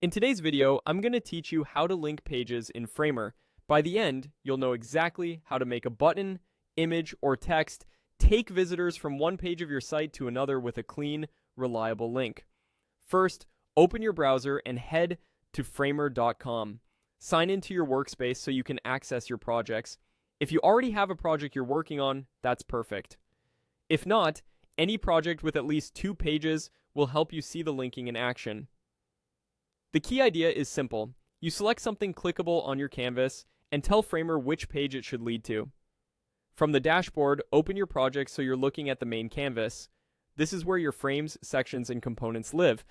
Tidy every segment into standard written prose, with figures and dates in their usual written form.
In today's video, I'm going to teach you how to link pages in Framer. By the end, you'll know exactly how to make a button, image, or text take visitors from one page of your site to another with a clean, reliable link. First, open your browser and head to framer.com. Sign into your workspace so you can access your projects. If you already have a project you're working on, that's perfect. If not, any project with at least 2 pages will help you see the linking in action. The key idea is simple. You select something clickable on your canvas and tell Framer which page it should lead to. From the dashboard, open your project so you're looking at the main canvas. This is where your frames, sections, and components live.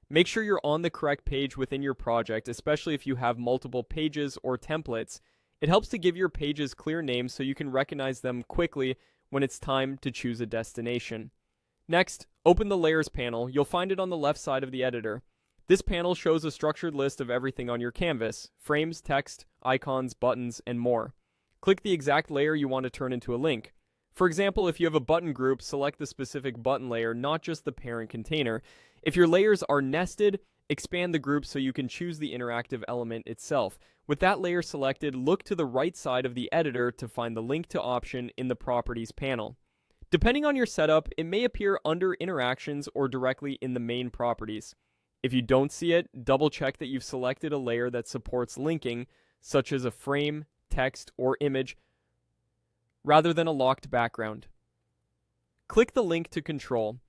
Make sure you're on the correct page within your project, especially if you have multiple pages or templates. It helps to give your pages clear names so you can recognize them quickly when it's time to choose a destination. Next, open the Layers panel. You'll find it on the left side of the editor. This panel shows a structured list of everything on your canvas: frames, text, icons, buttons, and more. Click the exact layer you want to turn into a link. For example, if you have a button group, select the specific button layer, not just the parent container. If your layers are nested, expand the group so you can choose the interactive element itself. With that layer selected, look to the right side of the editor to find the Link to option in the Properties panel. Depending on your setup, it may appear under Interactions or directly in the main properties. If you don't see it, double check that you've selected a layer that supports linking, such as a frame, text, or image, rather than a locked background. Click the link to control.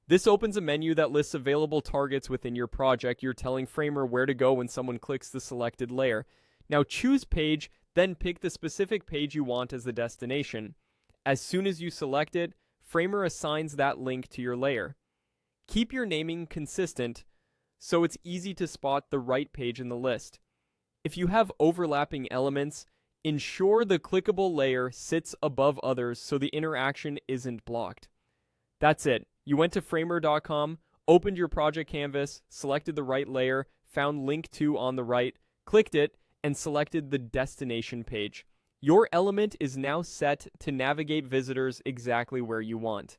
This opens a menu that lists available targets within your project. You're telling Framer where to go when someone clicks the selected layer. Now choose page, then pick the specific page you want as the destination. As soon as you select it, Framer assigns that link to your layer. Keep your naming consistent so it's easy to spot the right page in the list. If you have overlapping elements, ensure the clickable layer sits above others so the interaction isn't blocked. That's it. You went to framer.com, opened your project canvas, selected the right layer, found link to on the right, clicked it, and selected the destination page. Your element is now set to navigate visitors exactly where you want.